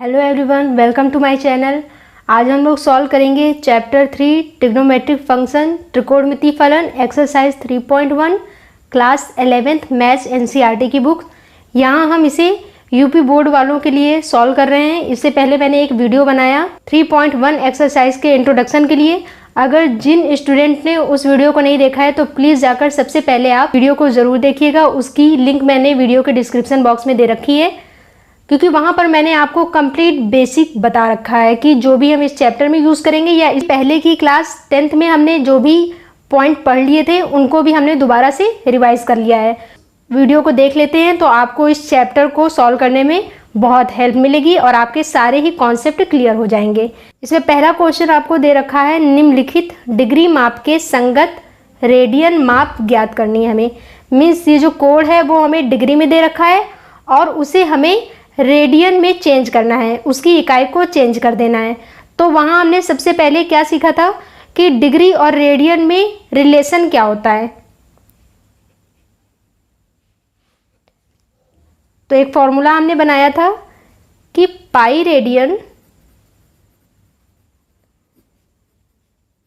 Hello everyone, welcome to my channel. आज हम लोग सॉल्व करेंगे चैप्टर 3 ट्रिग्नोमेट्रिक फंक्शन त्रिकोणमितीय फलन exercise 3.1 class 11th maths NCERT की बुक। यहाँ हम इसे यूपी बोर्ड वालों के लिए सॉल्व कर रहे हैं। इससे पहले मैंने एक वीडियो बनाया 3.1 एक्सरसाइज के इंट्रोडक्शन के लिए। अगर जिन स्टूडेंट ने उस वीडियो को नहीं देखा है तो प्लीज़ जाकर सबसे पहले आप वीडियो को ज़रूर देखिएगा। उसकी लिंक मैंने वीडियो के डिस्क्रिप्शन बॉक्स में दे रखी है, क्योंकि वहाँ पर मैंने आपको कंप्लीट बेसिक बता रखा है कि जो भी हम इस चैप्टर में यूज़ करेंगे या इस पहले की क्लास 10th में हमने जो भी पॉइंट पढ़ लिए थे उनको भी हमने दोबारा से रिवाइज कर लिया है। वीडियो को देख लेते हैं तो आपको इस चैप्टर को सॉल्व करने में बहुत हेल्प मिलेगी और आपके सारे ही कॉन्सेप्ट क्लियर हो जाएंगे। इसमें पहला क्वेश्चन आपको दे रखा है, निम्नलिखित डिग्री माप के संगत रेडियन माप ज्ञात करनी है हमें। मीन्स ये जो कोड है वो हमें डिग्री में दे रखा है और उसे हमें रेडियन में चेंज करना है, उसकी इकाई को चेंज कर देना है। तो वहाँ हमने सबसे पहले क्या सीखा था कि डिग्री और रेडियन में रिलेशन क्या होता है। तो एक फॉर्मूला हमने बनाया था कि पाई रेडियन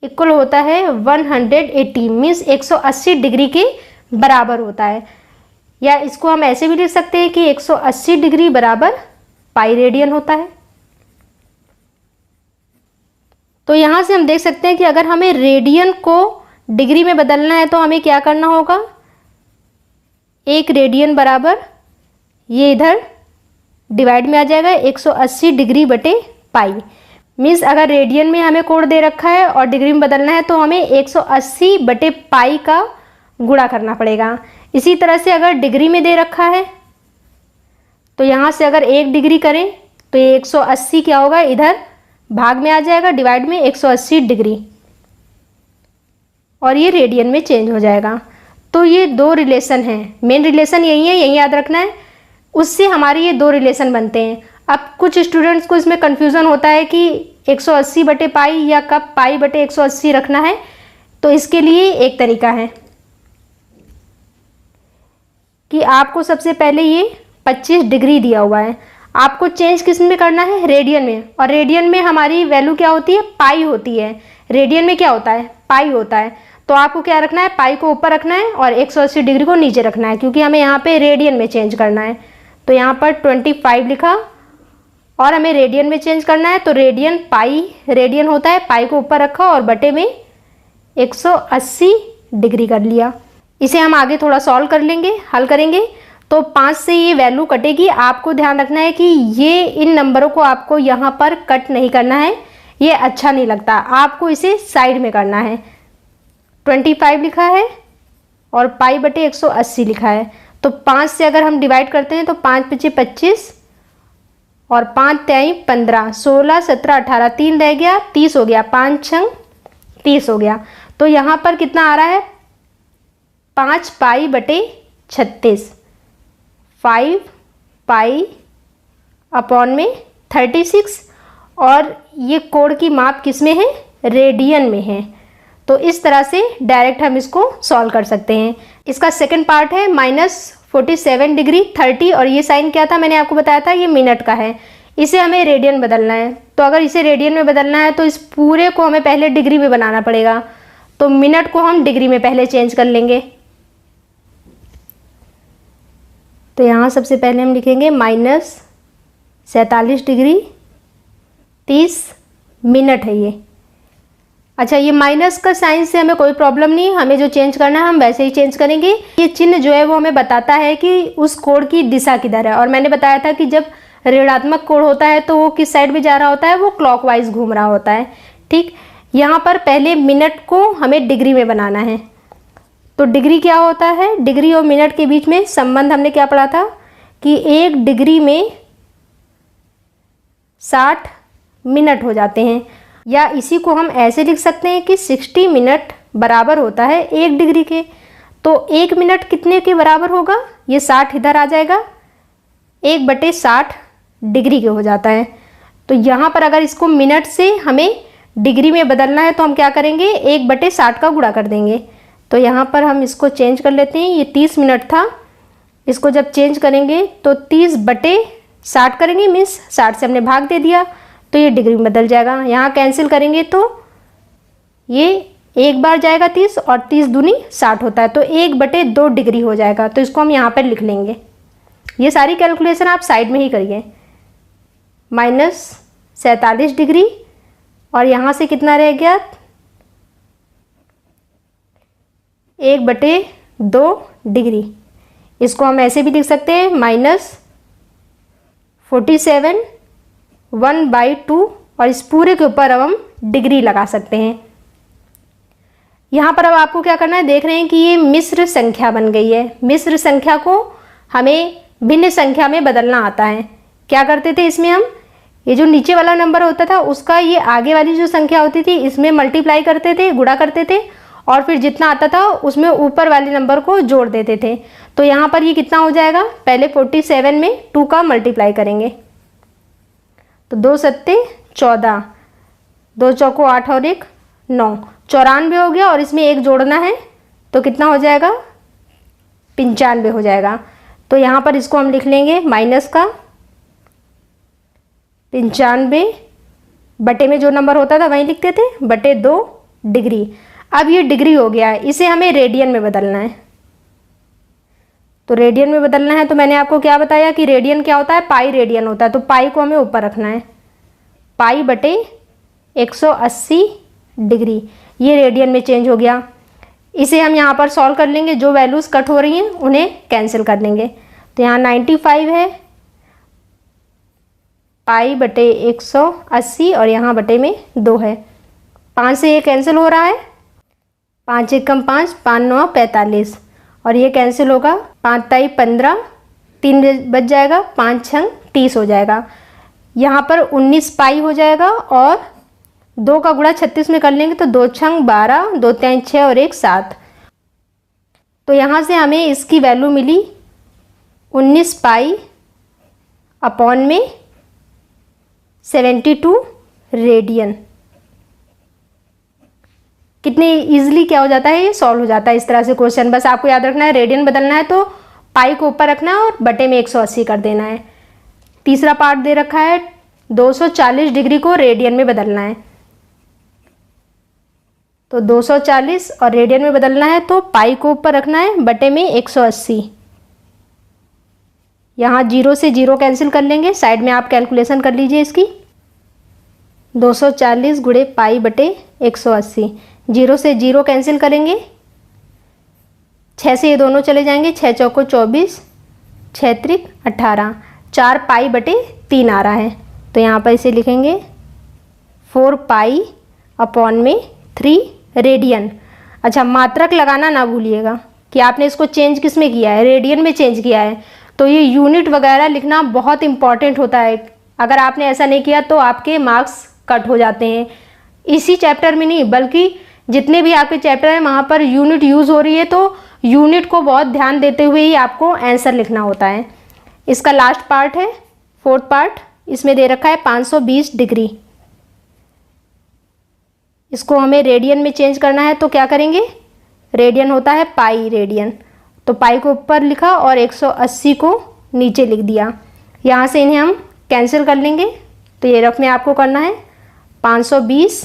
इक्वल होता है 180, मीन्स 180 डिग्री के बराबर होता है। या इसको हम ऐसे भी लिख सकते हैं कि 180 डिग्री बराबर पाई रेडियन होता है। तो यहाँ से हम देख सकते हैं कि अगर हमें रेडियन को डिग्री में बदलना है तो हमें क्या करना होगा, एक रेडियन बराबर ये इधर डिवाइड में आ जाएगा 180 डिग्री बटे पाई। मीन्स अगर रेडियन में हमें कोड दे रखा है और डिग्री में बदलना है तो हमें 180 बटे पाई का गुणा करना पड़ेगा। इसी तरह से अगर डिग्री में दे रखा है तो यहाँ से अगर 1 डिग्री करें तो ये 180 क्या होगा, इधर भाग में आ जाएगा डिवाइड में 180 डिग्री और ये रेडियन में चेंज हो जाएगा। तो ये दो रिलेशन हैं, मेन रिलेशन यही है, यही याद रखना है। उससे हमारे ये दो रिलेशन बनते हैं। अब कुछ स्टूडेंट्स को इसमें कन्फ्यूज़न होता है कि 180 बटे पाई या कब पाई बटे 180 रखना है। तो इसके लिए एक तरीका है कि आपको सबसे पहले ये 25 डिग्री दिया हुआ है, आपको चेंज किस में करना है, रेडियन में। और रेडियन में हमारी वैल्यू क्या होती है, पाई होती है। रेडियन में क्या होता है, पाई होता है। तो आपको क्या रखना है, पाई को ऊपर रखना है और 180 डिग्री को नीचे रखना है, क्योंकि हमें यहाँ पे रेडियन में चेंज करना है। तो यहाँ पर 25 लिखा और हमें रेडियन में चेंज करना है। तो रेडियन पाई रेडियन होता है, पाई को ऊपर रखा और बटे में 180 डिग्री कर लिया। इसे हम आगे थोड़ा सॉल्व कर लेंगे, हल करेंगे। तो 5 से ये वैल्यू कटेगी। आपको ध्यान रखना है कि ये इन नंबरों को आपको यहाँ पर कट नहीं करना है, ये अच्छा नहीं लगता, आपको इसे साइड में करना है। 25 लिखा है और पाई बटे 180 लिखा है। तो 5 से अगर हम डिवाइड करते हैं तो 5 पचे 25 और 5 तेई 15, 16 17 18, 3 रह गया, 30 हो गया, 5 छंग 30 हो गया। तो यहाँ पर कितना आ रहा है, 5 पाई बटे 36, 5 पाई अपॉन में 36। और ये कोड की माप किस में है, रेडियन में है। तो इस तरह से डायरेक्ट हम इसको सॉल्व कर सकते हैं। इसका सेकंड पार्ट है -47 डिग्री 30, और ये साइन क्या था मैंने आपको बताया था, ये मिनट का है। इसे हमें रेडियन बदलना है। तो अगर इसे रेडियन में बदलना है तो इस पूरे को हमें पहले डिग्री में बनाना पड़ेगा। तो मिनट को हम डिग्री में पहले चेंज कर लेंगे। तो यहाँ सबसे पहले हम लिखेंगे -47 डिग्री 30 मिनट है ये। अच्छा, ये माइनस का साइन से हमें कोई प्रॉब्लम नहीं, हमें जो चेंज करना है हम वैसे ही चेंज करेंगे। ये चिन्ह जो है वो हमें बताता है कि उस कोण की दिशा किधर है। और मैंने बताया था कि जब ऋणात्मक कोण होता है तो वो किस साइड में जा रहा होता है, वो क्लॉकवाइज घूम रहा होता है। ठीक, यहाँ पर पहले मिनट को हमें डिग्री में बनाना है। तो डिग्री क्या होता है, डिग्री और मिनट के बीच में संबंध हमने क्या पढ़ा था कि 1 डिग्री में 60 मिनट हो जाते हैं। या इसी को हम ऐसे लिख सकते हैं कि 60 मिनट बराबर होता है 1 डिग्री के। तो 1 मिनट कितने के बराबर होगा, ये 60 इधर आ जाएगा, 1 बटे 60 डिग्री के हो जाता है। तो यहाँ पर अगर इसको मिनट से हमें डिग्री में बदलना है तो हम क्या करेंगे, 1 बटे 60 का गुणा कर देंगे। तो यहाँ पर हम इसको चेंज कर लेते हैं। ये 30 मिनट था, इसको जब चेंज करेंगे तो 30 बटे 60 करेंगे मीन्स 60 से हमने भाग दे दिया तो ये डिग्री में बदल जाएगा। यहाँ कैंसिल करेंगे तो ये एक बार जाएगा 30 और 30 दूनी 60 होता है तो 1/2 डिग्री हो जाएगा। तो इसको हम यहाँ पर लिख लेंगे। ये सारी कैलकुलेशन आप साइड में ही करिए। -47 डिग्री और यहाँ से कितना रह गया 1/2 डिग्री। इसको हम ऐसे भी लिख सकते हैं -47 1/2 और इस पूरे के ऊपर अब हम डिग्री लगा सकते हैं। यहाँ पर अब आपको क्या करना है, देख रहे हैं कि ये मिश्र संख्या बन गई है। मिश्र संख्या को हमें भिन्न संख्या में बदलना आता है। क्या करते थे इसमें हम, ये जो नीचे वाला नंबर होता था उसका ये आगे वाली जो संख्या होती थी इसमें मल्टीप्लाई करते थे, गुणा करते थे और फिर जितना आता था उसमें ऊपर वाले नंबर को जोड़ देते थे। तो यहाँ पर ये कितना हो जाएगा, पहले 47 में 2 का मल्टीप्लाई करेंगे तो 2 सत्ते 14, 2 चौको 8 और 1 9, 94 हो गया और इसमें 1 जोड़ना है तो कितना हो जाएगा 95 हो जाएगा। तो यहाँ पर इसको हम लिख लेंगे माइनस का 95 बटे में जो नंबर होता था वहीं लिखते थे /2 डिग्री। अब ये डिग्री हो गया है, इसे हमें रेडियन में बदलना है। तो रेडियन में बदलना है तो मैंने आपको क्या बताया कि रेडियन क्या होता है, पाई रेडियन होता है। तो पाई को हमें ऊपर रखना है, पाई बटे 180 डिग्री, ये रेडियन में चेंज हो गया। इसे हम यहाँ पर सॉल्व कर लेंगे, जो वैल्यूज़ कट हो रही हैं उन्हें कैंसिल कर लेंगे। तो यहाँ 95 है, पाई बटे 180 और यहाँ बटे में 2 है। 5 से ये कैंसिल हो रहा है, 5 1 कम 5, 5 9 45 और ये कैंसिल होगा, 5 ताई 15, 3 बच जाएगा, 5 6 30 हो जाएगा। यहाँ पर 19 पाई हो जाएगा और 2 का गुणा 36 में कर लेंगे तो 2 6 12, 2 3 6 और 1 7। तो यहाँ से हमें इसकी वैल्यू मिली 19 पाई अपॉन में 72 रेडियन। कितने इजीली क्या हो जाता है, ये सॉल्व हो जाता है इस तरह से क्वेश्चन। बस आपको याद रखना है रेडियन बदलना है तो पाई को ऊपर रखना है और बटे में 180 कर देना है। तीसरा पार्ट दे रखा है 240 डिग्री को रेडियन में बदलना है। तो 240 और रेडियन में बदलना है तो पाई को ऊपर रखना है बटे में 180। यहाँ 0 से 0 कैंसिल कर लेंगे, साइड में आप कैलकुलेशन कर लीजिए इसकी। 240 गुणे पाई बटे 180, 0 से 0 कैंसिल करेंगे, 6 से ये दोनों चले जाएंगे, 6 चौको 24, 6 त्रिक 18, 4 पाई बटे 3 आ रहा है। तो यहाँ पर इसे लिखेंगे 4 पाई अपॉन में 3 रेडियन। अच्छा, मात्रक लगाना ना भूलिएगा कि आपने इसको चेंज किस में किया है, रेडियन में चेंज किया है। तो ये यूनिट वगैरह लिखना बहुत इंपॉर्टेंट होता है। अगर आपने ऐसा नहीं किया तो आपके मार्क्स कट हो जाते हैं। इसी चैप्टर में नहीं बल्कि जितने भी आपके चैप्टर हैं वहाँ पर यूनिट यूज़ हो रही है तो यूनिट को बहुत ध्यान देते हुए ही आपको आंसर लिखना होता है। इसका लास्ट पार्ट है 4th पार्ट, इसमें दे रखा है 520 डिग्री। इसको हमें रेडियन में चेंज करना है तो क्या करेंगे, रेडियन होता है पाई रेडियन, तो पाई को ऊपर लिखा और 180 को नीचे लिख दिया। यहाँ से इन्हें हम कैंसिल कर लेंगे तो ये रफ में आपको करना है 520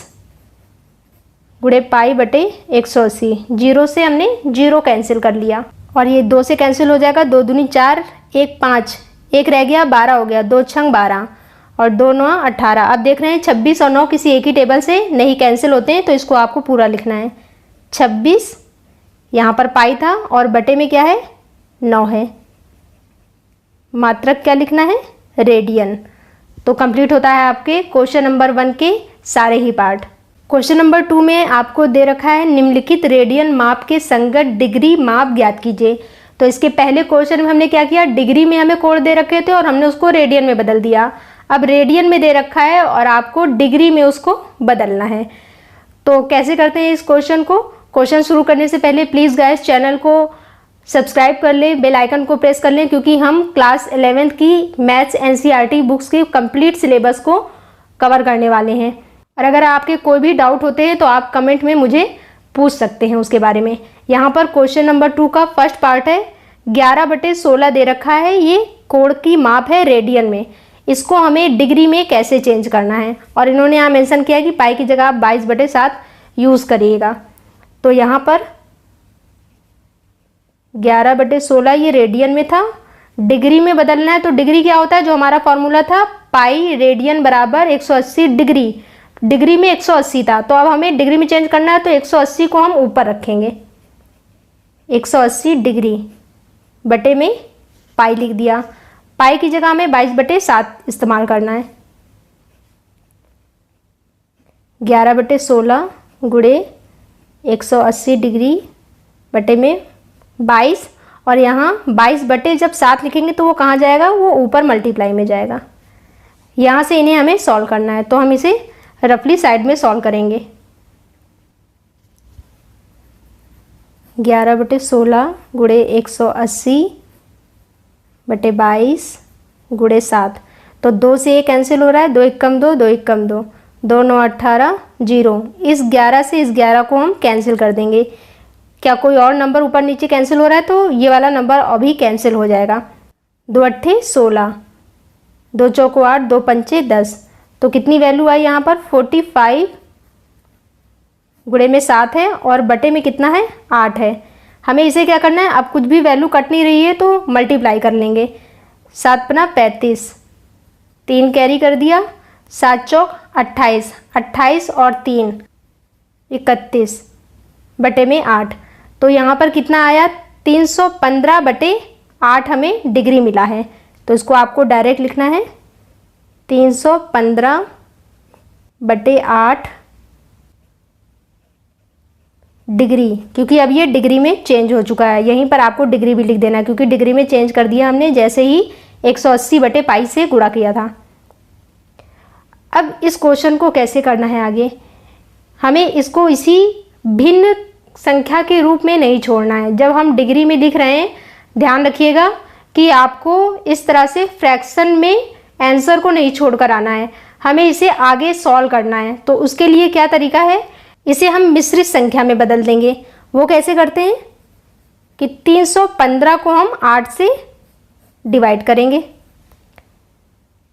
गुणे पाई बटे 180। 0 से हमने 0 कैंसिल कर लिया और ये 2 से कैंसिल हो जाएगा, 2 दूनी 4, 1 5, 1 रह गया 12 हो गया, 2 6 12 और 2 9 18। अब देख रहे हैं 26 और 9 किसी एक ही टेबल से नहीं कैंसिल होते हैं तो इसको आपको पूरा लिखना है। 26 यहाँ पर पाई था और बटे में क्या है 9 है, मात्रक क्या लिखना है रेडियन। तो कंप्लीट होता है आपके क्वेश्चन नंबर 1 के सारे ही पार्ट। क्वेश्चन नंबर 2 में आपको दे रखा है निम्नलिखित रेडियन माप के संगत डिग्री माप ज्ञात कीजिए। तो इसके पहले क्वेश्चन में हमने क्या किया, डिग्री में हमें कोड दे रखे थे और हमने उसको रेडियन में बदल दिया। अब रेडियन में दे रखा है और आपको डिग्री में उसको बदलना है। तो कैसे करते हैं इस क्वेश्चन को। क्वेश्चन शुरू करने से पहले प्लीज़ गाइस चैनल को सब्सक्राइब कर लें, बेल आइकन को प्रेस कर लें क्योंकि हम क्लास 11th की मैथ्स एनसीईआरटी बुक्स के कंप्लीट सिलेबस को कवर करने वाले हैं। और अगर आपके कोई भी डाउट होते हैं तो आप कमेंट में मुझे पूछ सकते हैं उसके बारे में। यहाँ पर क्वेश्चन नंबर 2 का फर्स्ट पार्ट है, 11/16 दे रखा है, ये कोण की माप है रेडियन में, इसको हमें डिग्री में कैसे चेंज करना है। और इन्होंने यहाँ मेंशन किया कि पाई की जगह आप 22/7 यूज़ करिएगा। तो यहाँ पर 11/16 ये रेडियन में था, डिग्री में बदलना है। तो डिग्री क्या होता है, जो हमारा फॉर्मूला था पाई रेडियन बराबर 180 डिग्री, डिग्री में 180 था, तो अब हमें डिग्री में चेंज करना है, तो 180 को हम ऊपर रखेंगे, 180 डिग्री बटे में पाई लिख दिया। पाई की जगह हमें 22/7 इस्तेमाल करना है। 11/16 गुणे 180 डिग्री बटे में 22, और यहाँ 22/7 लिखेंगे तो वो कहाँ जाएगा, वो ऊपर मल्टीप्लाई में जाएगा। यहाँ से इन्हें हमें सॉल्व करना है, तो हम इसे रफली साइड में सॉल्व करेंगे। 11/16 गुणे 180 बटे 22 गुणे 7, तो 2 से ये कैंसिल हो रहा है, 2 1 कम 2, 2 1 कम 2, 2 9 18 0। इस 11 से इस 11 को हम कैंसिल कर देंगे। क्या कोई और नंबर ऊपर नीचे कैंसिल हो रहा है, तो ये वाला नंबर अभी कैंसिल हो जाएगा। 2 8 16, 2 चौको 8, 2 पंचे 10, तो कितनी वैल्यू आई यहाँ पर 45 गुणे में 7 है और बटे में कितना है 8 है। हमें इसे क्या करना है, अब कुछ भी वैल्यू कट नहीं रही है तो मल्टीप्लाई कर लेंगे। 7 पना 35, 3 कैरी कर दिया, 7 चौक 28, 28 और 3 31 बटे में 8, तो यहाँ पर कितना आया 315/8 हमें डिग्री मिला है। तो इसको आपको डायरेक्ट लिखना है 315/8 डिग्री, क्योंकि अब ये डिग्री में चेंज हो चुका है। यहीं पर आपको डिग्री भी लिख देना है, क्योंकि डिग्री में चेंज कर दिया हमने जैसे ही 180/पाई से गुणा किया था। अब इस क्वेश्चन को कैसे करना है आगे, हमें इसको इसी भिन्न संख्या के रूप में नहीं छोड़ना है। जब हम डिग्री में लिख रहे हैं, ध्यान रखिएगा कि आपको इस तरह से फ्रैक्शन में आंसर को नहीं छोड़कर आना है, हमें इसे आगे सॉल्व करना है। तो उसके लिए क्या तरीका है, इसे हम मिश्रित संख्या में बदल देंगे। वो कैसे करते हैं कि 315 को हम 8 से डिवाइड करेंगे।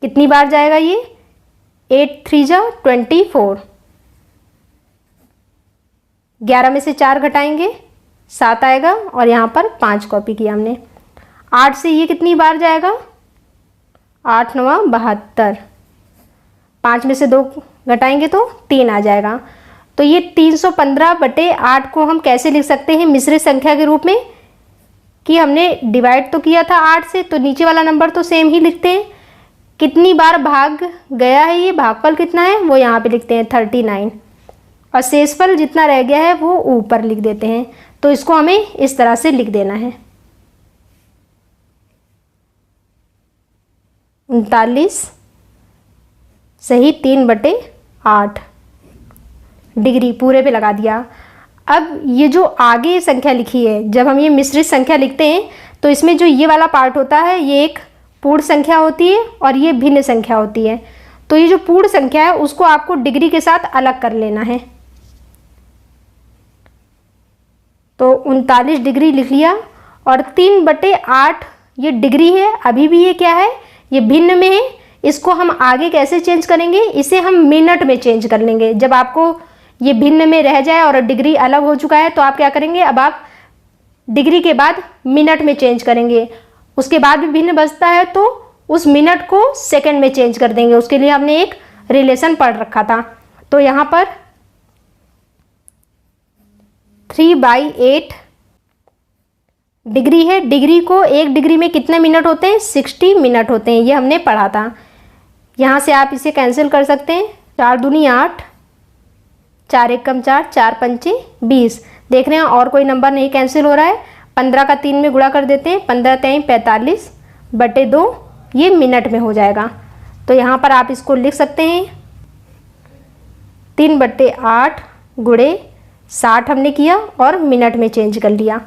कितनी बार जाएगा ये, 8 3 जा 24, 11 में से 4 घटाएंगे 7 आएगा, और यहाँ पर 5 कॉपी किया हमने। 8 से ये कितनी बार जाएगा, 8 9 72, 5 में से 2 घटाएंगे तो 3 आ जाएगा। तो ये 315/8 को हम कैसे लिख सकते हैं मिश्रित संख्या के रूप में, कि हमने डिवाइड तो किया था 8 से, तो नीचे वाला नंबर तो सेम ही लिखते हैं। कितनी बार भाग गया है, ये भागफल कितना है वो यहाँ पे लिखते हैं 39, और शेषफल जितना रह गया है वो ऊपर लिख देते हैं। तो इसको हमें इस तरह से लिख देना है 39 सही 3/8 डिग्री पूरे पे लगा दिया। अब ये जो आगे संख्या लिखी है, जब हम ये मिश्रित संख्या लिखते हैं तो इसमें जो ये वाला पार्ट होता है ये एक पूर्ण संख्या होती है और ये भिन्न संख्या होती है। तो ये जो पूर्ण संख्या है उसको आपको डिग्री के साथ अलग कर लेना है। तो 39 डिग्री लिख लिया, और 3/8 ये डिग्री है, अभी भी ये क्या है, ये भिन्न में है। इसको हम आगे कैसे चेंज करेंगे, इसे हम मिनट में चेंज कर लेंगे। जब आपको ये भिन्न में रह जाए और डिग्री अलग हो चुका है तो आप क्या करेंगे, अब आप डिग्री के बाद मिनट में चेंज करेंगे। उसके बाद भी भिन्न बचता है तो उस मिनट को सेकंड में चेंज कर देंगे। उसके लिए हमने एक रिलेशन पढ़ रखा था। तो यहाँ पर 3/8 डिग्री है। डिग्री को 1 डिग्री में कितने मिनट होते हैं, 60 मिनट होते हैं, ये हमने पढ़ा था। यहाँ से आप इसे कैंसिल कर सकते हैं, 4 दूनी 8, 4 1 कम 4, 4 पंचे 20। देख रहे हैं और कोई नंबर नहीं कैंसिल हो रहा है। 15 का 3 में गुणा कर देते हैं, 15 3 45/2, ये मिनट में हो जाएगा। तो यहाँ पर आप इसको लिख सकते हैं 3/8 गुणे 60 हमने किया और मिनट में चेंज कर लिया।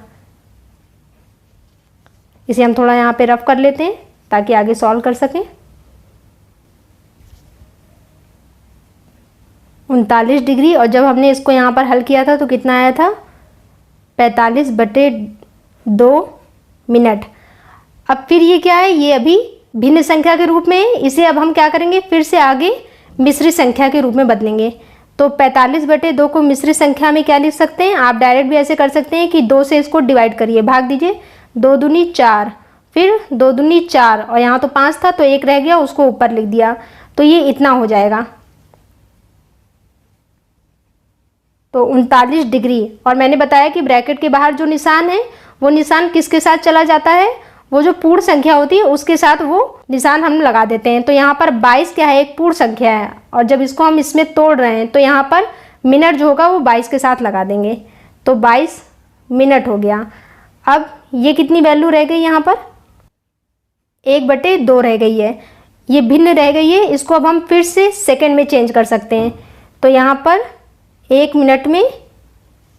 इसे हम थोड़ा यहाँ पे रफ कर लेते हैं ताकि आगे सॉल्व कर सकें। 39 डिग्री, और जब हमने इसको यहाँ पर हल किया था तो कितना आया था, 45/2 मिनट। अब फिर ये क्या है, ये अभी भिन्न संख्या के रूप में है, इसे अब हम क्या करेंगे, फिर से आगे मिश्रित संख्या के रूप में बदलेंगे। तो 45/2 को मिश्रित संख्या में क्या लिख सकते हैं, आप डायरेक्ट भी ऐसे कर सकते हैं कि 2 से इसको डिवाइड करिए, भाग दीजिए, 2 दूनी 4, फिर 2 दूनी 4, और यहाँ तो 5 था तो 1 रह गया, उसको ऊपर लिख दिया, तो ये इतना हो जाएगा। तो 39 डिग्री। और मैंने बताया कि ब्रैकेट के बाहर जो निशान है वो निशान किसके साथ चला जाता है, वो जो पूर्ण संख्या होती है उसके साथ वो निशान हम लगा देते हैं। तो यहाँ पर 22 क्या है, एक पूर्ण संख्या है, और जब इसको हम इसमें तोड़ रहे हैं तो यहाँ पर मिनट जो होगा वो 22 के साथ लगा देंगे, तो 22 मिनट हो गया। अब ये कितनी वैल्यू रह गई, यहाँ पर 1/2 रह गई है, ये भिन्न रह गई है, इसको अब हम फिर से सेकंड में चेंज कर सकते हैं। तो यहाँ पर 1 मिनट में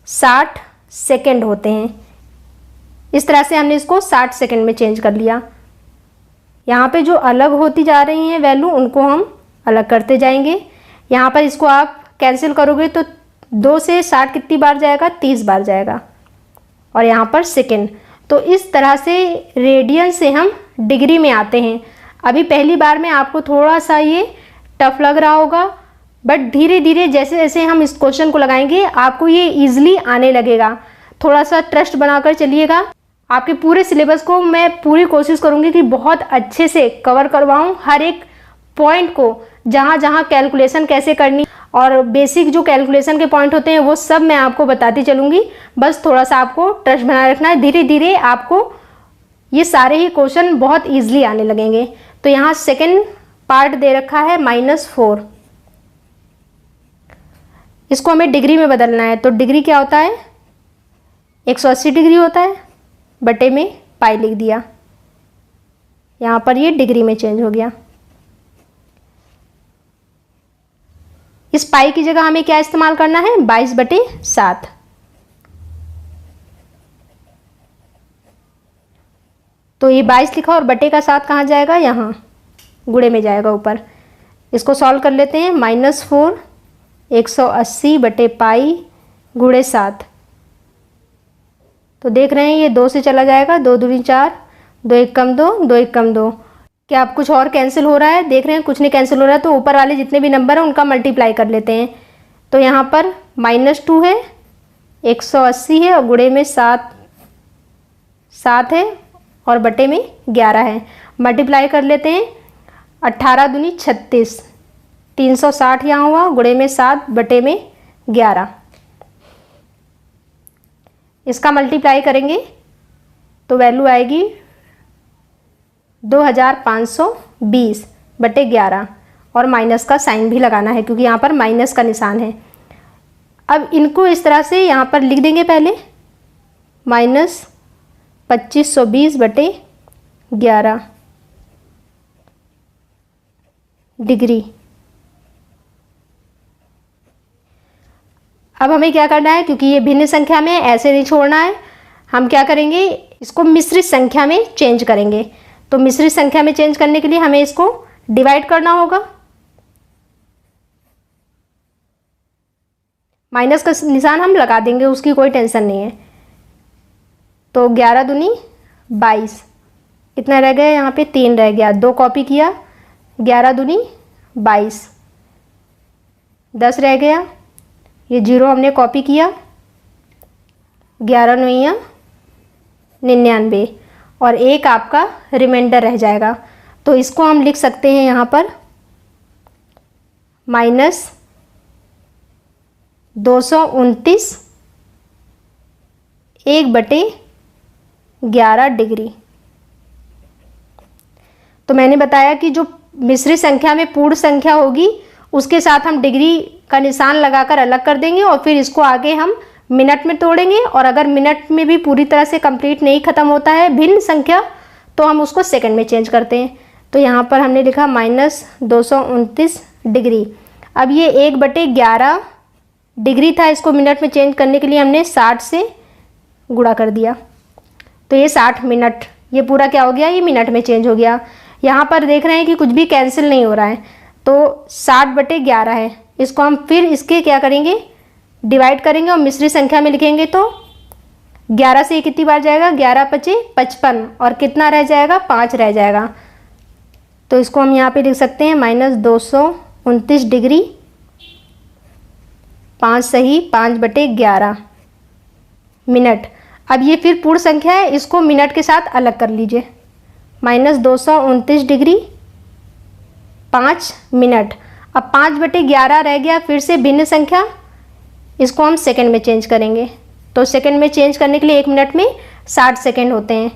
60 सेकंड होते हैं, इस तरह से हमने इसको 60 सेकंड में चेंज कर लिया। यहाँ पे जो अलग होती जा रही हैं वैल्यू उनको हम अलग करते जाएंगे। यहाँ पर इसको आप कैंसिल करोगे तो 2 से 60 कितनी बार जाएगा, 30 बार जाएगा, और यहाँ पर सेकंड। तो इस तरह से रेडियन से हम डिग्री में आते हैं। अभी पहली बार में आपको थोड़ा सा ये टफ लग रहा होगा, बट धीरे धीरे जैसे जैसे हम इस क्वेश्चन को लगाएंगे आपको ये ईजिली आने लगेगा। थोड़ा सा ट्रस्ट बनाकर चलिएगा। आपके पूरे सिलेबस को मैं पूरी कोशिश करूंगी कि बहुत अच्छे से कवर करवाऊं, हर एक पॉइंट को, जहां जहां कैलकुलेशन कैसे करनी और बेसिक जो कैलकुलेशन के पॉइंट होते हैं वो सब मैं आपको बताती चलूंगी। बस थोड़ा सा आपको ट्रस्ट बनाए रखना है, धीरे धीरे आपको ये सारे ही क्वेश्चन बहुत ईजिली आने लगेंगे। तो यहाँ सेकेंड पार्ट दे रखा है -4, इसको हमें डिग्री में बदलना है। तो डिग्री क्या होता है, 180 डिग्री होता है, बटे में पाई लिख दिया, यहाँ पर ये डिग्री में चेंज हो गया। इस पाई की जगह हमें क्या इस्तेमाल करना है, 22/7। तो ये 22 लिखा और बटे का 7 कहाँ जाएगा, यहाँ गुणे में जाएगा ऊपर। इसको सॉल्व कर लेते हैं, -4 180/पाई गुणे 7। तो देख रहे हैं ये 2 से चला जाएगा, 2 दूनी 4, 2 1 कम 2, 2 1 कम 2। क्या अब कुछ और कैंसिल हो रहा है, देख रहे हैं कुछ नहीं कैंसिल हो रहा है, तो ऊपर वाले जितने भी नंबर हैं उनका मल्टीप्लाई कर लेते हैं। तो यहाँ पर -2 है, 180 है, और गुणे में 7 है, और बटे में 11 है। मल्टीप्लाई कर लेते हैं, 18 दूनी 36, 360 यहाँ हुआ, गुणे में 7, बटे में 11। इसका मल्टीप्लाई करेंगे तो वैल्यू आएगी 2520/11, और माइनस का साइन भी लगाना है क्योंकि यहाँ पर माइनस का निशान है। अब इनको इस तरह से यहाँ पर लिख देंगे, पहले -2520/11 डिग्री। अब हमें क्या करना है, क्योंकि ये भिन्न संख्या में ऐसे नहीं छोड़ना है, हम क्या करेंगे, इसको मिश्रित संख्या में चेंज करेंगे। तो मिश्रित संख्या में चेंज करने के लिए हमें इसको डिवाइड करना होगा। माइनस का निशान हम लगा देंगे, उसकी कोई टेंशन नहीं है। तो 11 दूनी 22, कितना रह गया, यहाँ पे 3 रह गया, 2 कॉपी किया, 11 दूनी 22, 10 रह गया, ये 0 हमने कॉपी किया, 11 9 99, और 1 आपका रिमाइंडर रह जाएगा। तो इसको हम लिख सकते हैं यहाँ पर -229 1/11 डिग्री। तो मैंने बताया कि जो मिश्रित संख्या में पूर्ण संख्या होगी उसके साथ हम डिग्री का निशान लगाकर अलग कर देंगे, और फिर इसको आगे हम मिनट में तोड़ेंगे, और अगर मिनट में भी पूरी तरह से कंप्लीट नहीं ख़त्म होता है भिन्न संख्या तो हम उसको सेकंड में चेंज करते हैं। तो यहाँ पर हमने लिखा -229 डिग्री। अब ये 1/11 डिग्री था, इसको मिनट में चेंज करने के लिए हमने 60 से गुणा कर दिया, तो ये 60 मिनट, ये पूरा क्या हो गया, ये मिनट में चेंज हो गया। यहाँ पर देख रहे हैं कि कुछ भी कैंसिल नहीं हो रहा है, तो 60/11 है, इसको हम फिर इसके क्या करेंगे, डिवाइड करेंगे और मिश्रित संख्या में लिखेंगे तो 11 से ये कितनी बार जाएगा, 11 पचे 55 और कितना रह जाएगा, 5 रह जाएगा। तो इसको हम यहाँ पे लिख सकते हैं -229 डिग्री, 5 सही 5/11 मिनट। अब ये फिर पूर्ण संख्या है, इसको मिनट के साथ अलग कर लीजिए। -229 डिग्री 5 मिनट। अब 5/11 रह गया, फिर से भिन्न संख्या, इसको हम सेकंड में चेंज करेंगे। तो सेकंड में चेंज करने के लिए 1 मिनट में 60 सेकंड होते हैं।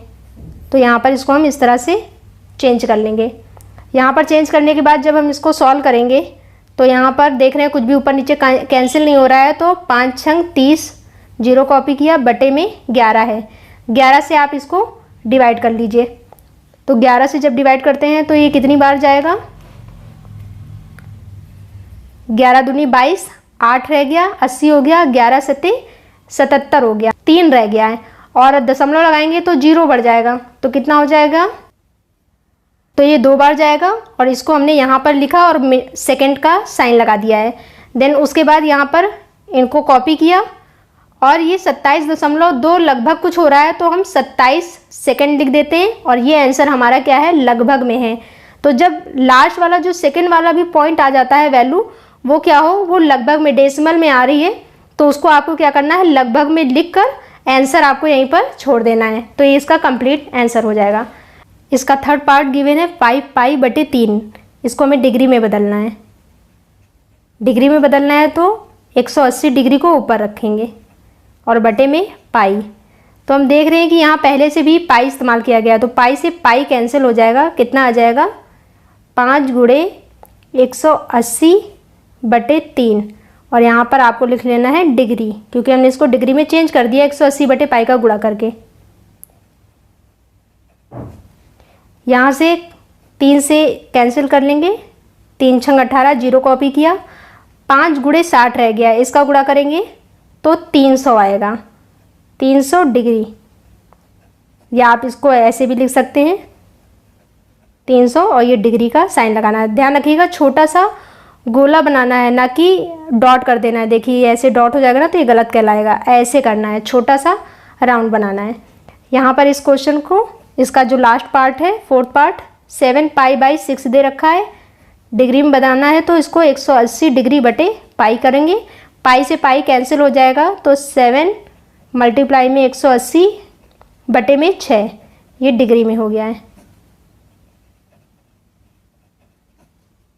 तो यहाँ पर इसको हम इस तरह से चेंज कर लेंगे। यहाँ पर चेंज करने के बाद जब हम इसको सॉल्व करेंगे तो यहाँ पर देख रहे हैं कुछ भी ऊपर नीचे कैंसिल नहीं हो रहा है। तो 5 छंग 30, 0 कॉपी किया, बटे में 11 है। 11 से आप इसको डिवाइड कर लीजिए। तो 11 से जब डिवाइड करते हैं तो ये कितनी बार जाएगा, 11 दूनी 22, 8 रह गया, 80 हो गया, 11 सत्ते 77 हो गया, 3 रह गया है। और दशमलव लगाएंगे तो 0 बढ़ जाएगा। तो कितना हो जाएगा, तो ये 2 बार जाएगा और इसको हमने यहाँ पर लिखा और सेकंड का साइन लगा दिया है। देन उसके बाद यहाँ पर इनको कॉपी किया और ये 27.2 लगभग कुछ हो रहा है तो हम 27 सेकंड लिख देते हैं और ये आंसर हमारा क्या है, लगभग में है। तो जब लास्ट वाला जो सेकंड वाला भी पॉइंट आ जाता है वैल्यू, वो क्या हो, वो लगभग में डेसिमल में आ रही है, तो उसको आपको क्या करना है, लगभग में लिखकर आंसर आपको यहीं पर छोड़ देना है। तो ये इसका कंप्लीट आंसर हो जाएगा। इसका थर्ड पार्ट गिवन है 5π/3। इसको हमें डिग्री में बदलना है। डिग्री में बदलना है तो 180 डिग्री को ऊपर रखेंगे और बटे में पाई। तो हम देख रहे हैं कि यहाँ पहले से भी पाई इस्तेमाल किया गया, तो पाई से पाई कैंसिल हो जाएगा। कितना आ जाएगा, 5 गुणे 180/3 और यहाँ पर आपको लिख लेना है डिग्री, क्योंकि हमने इसको डिग्री में चेंज कर दिया 180/पाई का गुणा करके। यहाँ से 3 से कैंसिल कर लेंगे, 3 छंग 18, 0 कॉपी किया, 5 गुणे 60 रह गया, इसका गुणा करेंगे तो 300 आएगा, 300 डिग्री। या आप इसको ऐसे भी लिख सकते हैं 300 और ये डिग्री का साइन लगाना है। ध्यान रखिएगा छोटा सा गोला बनाना है, ना कि डॉट कर देना है। देखिए ऐसे डॉट हो जाएगा ना तो ये गलत कहलाएगा, ऐसे करना है, छोटा सा राउंड बनाना है। यहाँ पर इस क्वेश्चन को, इसका जो लास्ट पार्ट है, फोर्थ पार्ट, 7π/6 दे रखा है। डिग्री में बनाना है तो इसको 180 डिग्री बटे पाई करेंगे। पाई से पाई कैंसिल हो जाएगा तो 7 मल्टीप्लाई में 180 बटे में 6, ये डिग्री में हो गया है।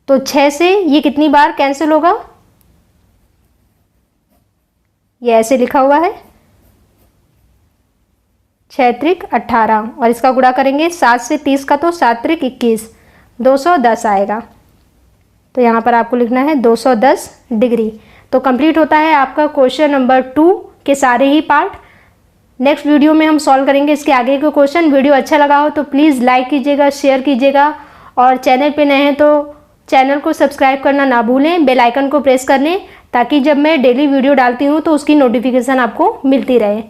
तो 6 से ये कितनी बार कैंसिल होगा, ये ऐसे लिखा हुआ है 6 त्रिक 18 और इसका गुणा करेंगे 7 से 30 का तो 7 त्रिक 21, 210 आएगा। तो यहाँ पर आपको लिखना है 210 डिग्री। तो कंप्लीट होता है आपका क्वेश्चन नंबर 2 के सारे ही पार्ट। नेक्स्ट वीडियो में हम सॉल्व करेंगे इसके आगे के क्वेश्चन। वीडियो अच्छा लगा हो तो प्लीज़ लाइक कीजिएगा, शेयर कीजिएगा और चैनल पे नए हैं तो चैनल को सब्सक्राइब करना ना भूलें, बेल आइकन को प्रेस कर लें ताकि जब मैं डेली वीडियो डालती हूँ तो उसकी नोटिफिकेशन आपको मिलती रहे।